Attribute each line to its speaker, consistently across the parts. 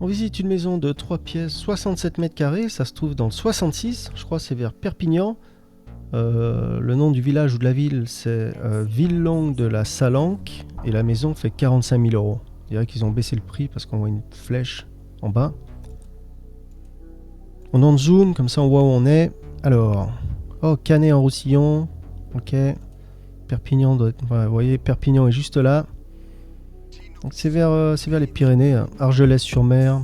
Speaker 1: On visite une maison de 3 pièces, 67 mètres carrés, ça se trouve dans le 66, je crois que c'est vers Perpignan. Le nom du village ou de la ville, c'est Villelongue de la Salanque, et la maison fait 45 000 euros. Je dirais qu'ils ont baissé le prix parce qu'on voit une flèche en bas. On en zoom, comme ça on voit où on est. Alors, oh, Canet en Roussillon, ok. Perpignan, voilà, vous voyez, Perpignan est juste là. Donc c'est vers les Pyrénées, hein. Argelès-sur-Mer.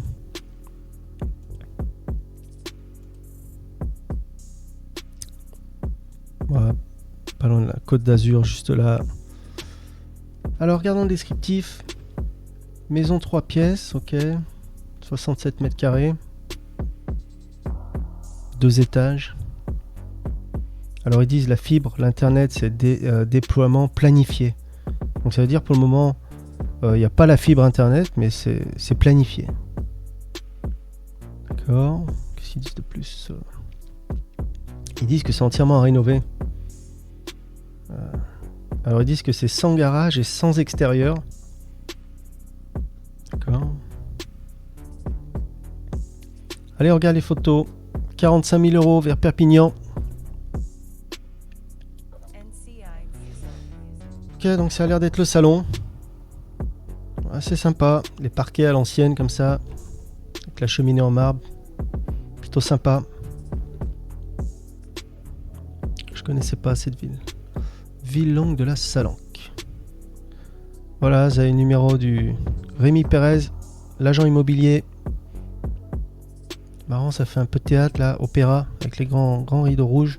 Speaker 1: Voilà, pas loin de la Côte d'Azur, juste là. Alors regardons le descriptif. Maison 3 pièces, ok. 67 mètres carrés. 2 étages. Alors ils disent la fibre, l'internet, c'est déploiement planifié. Donc ça veut dire pour le moment, il n'y a pas la fibre internet, mais c'est planifié. D'accord. Qu'est-ce qu'ils disent de plus? Ils disent que c'est entièrement rénové. Alors ils disent que c'est sans garage et sans extérieur. D'accord. Allez, on regarde les photos. 45 000 euros vers Perpignan. Ok, donc ça a l'air d'être le salon. Assez sympa. Les parquets à l'ancienne comme ça. Avec la cheminée en marbre. Plutôt sympa. Je connaissais pas cette ville. Villelongue de la Salanque. Voilà, vous avez le numéro du Rémi Pérez, l'agent immobilier. Marrant, ça fait un peu de théâtre là, opéra, avec les grands rideaux rouges.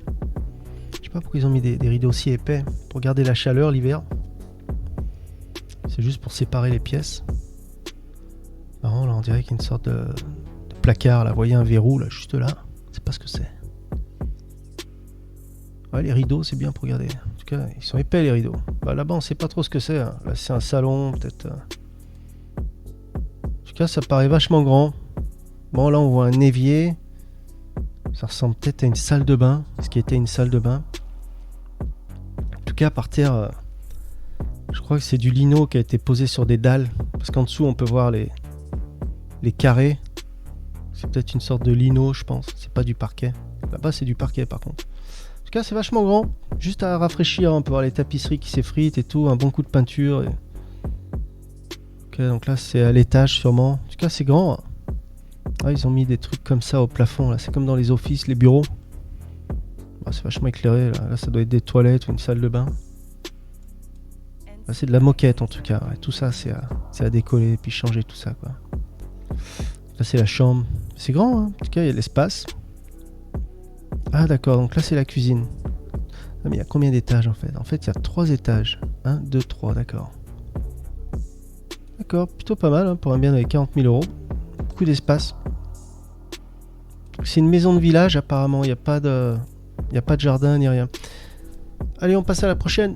Speaker 1: Je sais pas pourquoi ils ont mis des rideaux aussi épais, pour garder la chaleur l'hiver. C'est juste pour séparer les pièces. Marrant, là on dirait qu'il y a une sorte de placard là, vous voyez un verrou là, juste là. Je sais pas ce que c'est. Ouais, les rideaux c'est bien pour regarder. En tout cas, ils sont épais les rideaux. Bah, là-bas on sait pas trop ce que c'est. Hein. Là c'est un salon, peut-être. En tout cas, ça paraît vachement grand. Bon, là, on voit un évier. Ça ressemble peut-être à une salle de bain. Ce qui était une salle de bain. En tout cas, par terre, je crois que c'est du lino qui a été posé sur des dalles. Parce qu'en dessous, on peut voir les carrés. C'est peut-être une sorte de lino, je pense. C'est pas du parquet. Là-bas, c'est du parquet, par contre. En tout cas, c'est vachement grand. Juste à rafraîchir. On peut voir les tapisseries qui s'effritent et tout. Un bon coup de peinture. Ok, donc là, c'est à l'étage, sûrement. En tout cas, c'est grand. Ah, ils ont mis des trucs comme ça au plafond, là. C'est comme dans les offices, les bureaux. Ah, c'est vachement éclairé, là. Là, ça doit être des toilettes ou une salle de bain. Là, c'est de la moquette, en tout cas. Ouais, tout ça, c'est à décoller, puis changer tout ça, quoi. Là, c'est la chambre. C'est grand, hein. En tout cas, il y a de l'espace. Ah, d'accord. Donc là, c'est la cuisine. Ah, mais il y a combien d'étages, en fait? En fait, il y a 3 étages. 1, 2, 3, d'accord. D'accord, plutôt pas mal, hein, pour un bien avec 40 000 euros. Beaucoup d'espace. C'est une maison de village apparemment, il n'y a pas de jardin ni rien. Allez, on passe à la prochaine.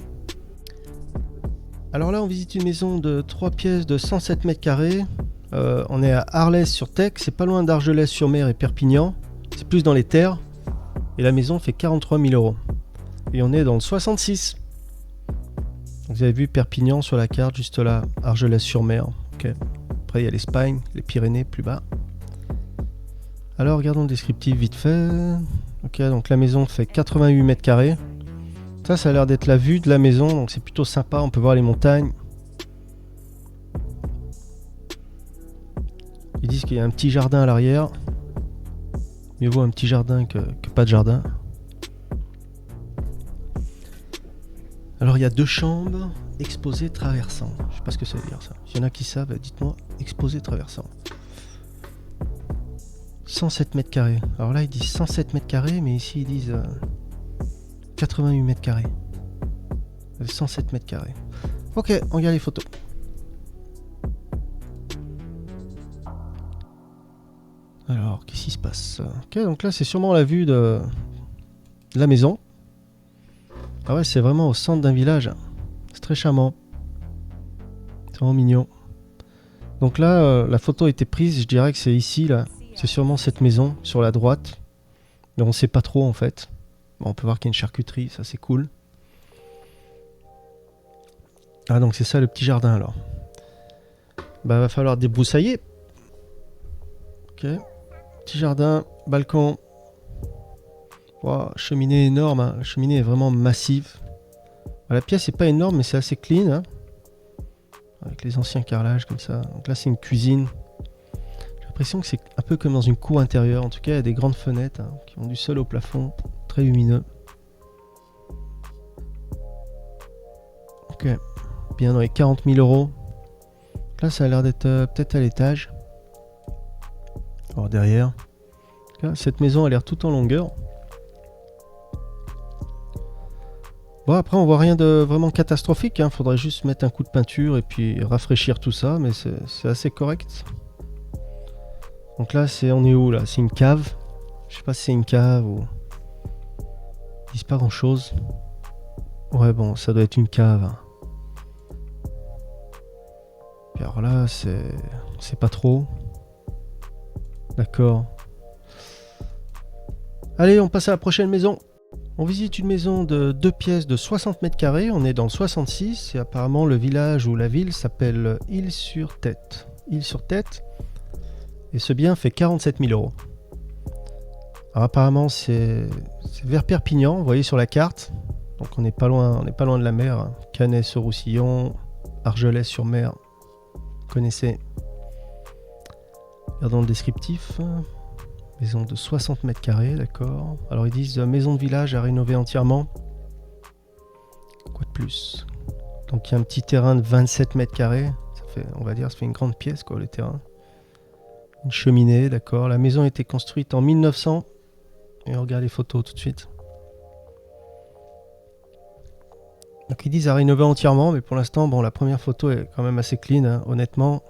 Speaker 1: Alors là, on visite une maison de 3 pièces de 107 mètres carrés. On est à Arlès-sur-Tech, c'est pas loin d'Argelès-sur-Mer et Perpignan. C'est plus dans les terres. Et la maison fait 43 000 euros. Et on est dans le 66. Vous avez vu Perpignan sur la carte, juste là, Argelès-sur-Mer. Okay. Après, il y a l'Espagne, les Pyrénées plus bas. Alors, regardons le descriptif vite fait. Ok, donc la maison fait 88 mètres carrés. Ça a l'air d'être la vue de la maison, donc c'est plutôt sympa. On peut voir les montagnes. Ils disent qu'il y a un petit jardin à l'arrière. Mieux vaut un petit jardin que pas de jardin. Alors, il y a 2 chambres, exposé traversant. Je sais pas ce que ça veut dire ça. S'il y en a qui savent, dites-moi, exposé traversant. 107 mètres carrés. Alors là, ils disent 107 mètres carrés, mais ici, ils disent 88 mètres carrés. 107 mètres carrés. Ok, on regarde les photos. Alors, qu'est-ce qui se passe? Ok, donc là, c'est sûrement la vue de la maison. Ah ouais, c'est vraiment au centre d'un village. C'est très charmant. C'est vraiment mignon. Donc là, la photo a été prise, je dirais que c'est ici, là. C'est sûrement cette maison, sur la droite. Mais on ne sait pas trop, en fait. Bon, on peut voir qu'il y a une charcuterie, ça c'est cool. Ah, donc c'est ça le petit jardin, alors. Bah, va falloir débroussailler. Ok. Petit jardin, balcon. Wow, cheminée énorme, hein. La cheminée est vraiment massive. La pièce n'est pas énorme, mais c'est assez clean, hein. Avec les anciens carrelages comme ça. Donc là, c'est une cuisine. J'ai l'impression que c'est un peu comme dans une cour intérieure. En tout cas, il y a des grandes fenêtres, hein, qui ont du sol au plafond. Très lumineux. Ok. Bien dans les 40 000 euros. Là, ça a l'air d'être peut-être à l'étage. Alors derrière. Là, cette maison a l'air tout en longueur. Bon, après, on voit rien de vraiment catastrophique, hein. Faudrait juste mettre un coup de peinture et puis rafraîchir tout ça, mais c'est assez correct. Donc là, on est où là? C'est une cave. Je sais pas si c'est une cave ou... Ils disent pas grand chose. Ouais, bon, ça doit être une cave. Puis alors là, c'est pas trop. D'accord. Allez, on passe à la prochaine maison. On visite une maison de 2 pièces de 60 mètres carrés, on est dans le 66 et apparemment le village ou la ville s'appelle Île-sur-Tête. Île-sur-Tête. Et ce bien fait 47 000 euros. Alors apparemment c'est vers Perpignan, vous voyez sur la carte. Donc on n'est pas loin de la mer, hein. Canet-sur-Roussillon, Argelès-sur-Mer. Vous connaissez. Regardons le descriptif. Maison de 60 mètres carrés, d'accord. Alors ils disent maison de village à rénover entièrement. Quoi de plus? Donc il y a un petit terrain de 27 mètres carrés. Ça fait, on va dire, ça fait une grande pièce quoi, le terrain. Une cheminée, d'accord. La maison a été construite en 1900. Et on regarde les photos tout de suite. Donc ils disent à rénover entièrement, mais pour l'instant, bon, la première photo est quand même assez clean, hein. Honnêtement,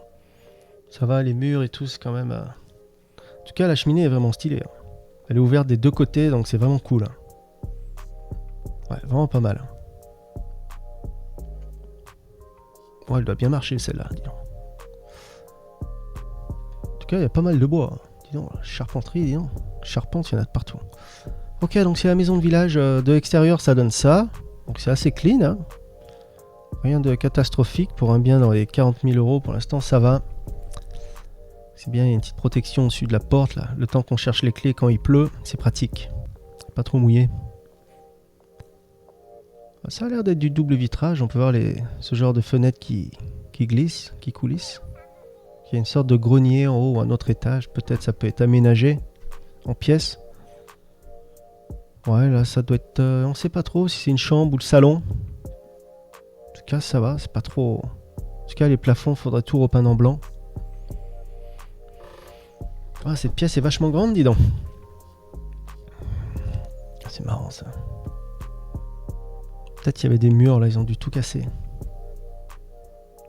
Speaker 1: ça va, les murs et tout, c'est quand même... En tout cas, la cheminée est vraiment stylée, hein. Elle est ouverte des deux côtés, donc c'est vraiment cool, hein. Ouais, vraiment pas mal. Ouais, elle doit bien marcher celle-là, dis donc. En tout cas, il y a pas mal de bois, hein. Dis donc, charpenterie, dis donc. Charpente, il y en a de partout. Ok, donc c'est la maison de village. De l'extérieur, ça donne ça. Donc c'est assez clean, hein. Rien de catastrophique pour un bien dans les 40 000 euros. Pour l'instant, ça va. C'est bien, il y a une petite protection au-dessus de la porte, là. Le temps qu'on cherche les clés quand il pleut, c'est pratique. Pas trop mouillé. Ça a l'air d'être du double vitrage. On peut voir ce genre de fenêtres qui glissent, qui coulissent. Il y a une sorte de grenier en haut ou un autre étage. Peut-être ça peut être aménagé en pièces. Ouais, là, ça doit être... on sait pas trop si c'est une chambre ou le salon. En tout cas, ça va, c'est pas trop... En tout cas, les plafonds, faudrait tout repeindre en blanc. Ah, cette pièce est vachement grande, dis donc. Ah, c'est marrant, ça. Peut-être qu'il y avait des murs, là, ils ont dû tout casser.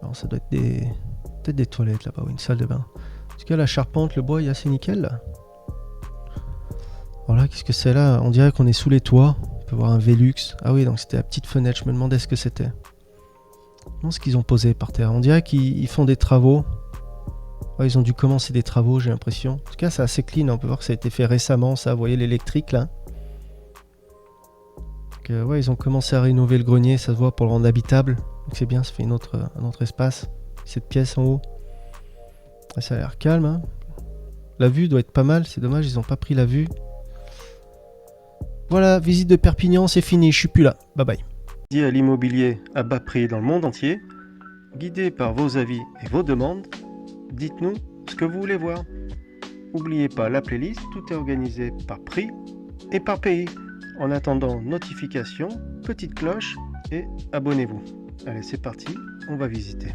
Speaker 1: Alors, ça doit être des... Peut-être des toilettes, là-bas, ou une salle de bain. En tout cas, la charpente, le bois, il est assez nickel, là. Voilà, qu'est-ce que c'est là? On dirait qu'on est sous les toits. On peut voir un Velux. Ah oui, donc c'était la petite fenêtre. Je me demandais ce que c'était. Non, ce qu'ils ont posé par terre. On dirait qu'ils font des travaux. Ouais, ils ont dû commencer des travaux, j'ai l'impression. En tout cas, c'est assez clean. On peut voir que ça a été fait récemment, ça. Vous voyez l'électrique, là. Donc, ouais, ils ont commencé à rénover le grenier. Ça se voit pour le rendre habitable. Donc c'est bien, ça fait un autre espace. Cette pièce en haut. Ouais, ça a l'air calme, hein. La vue doit être pas mal. C'est dommage, ils n'ont pas pris la vue. Voilà, visite de Perpignan, c'est fini, je suis plus là. Bye bye. Dédié à l'immobilier à bas prix dans le monde entier, guidé par vos avis et vos demandes, dites-nous ce que vous voulez voir. N'oubliez pas la playlist, tout est organisé par prix et par pays. En attendant, notification, petite cloche et abonnez-vous. Allez, c'est parti, on va visiter.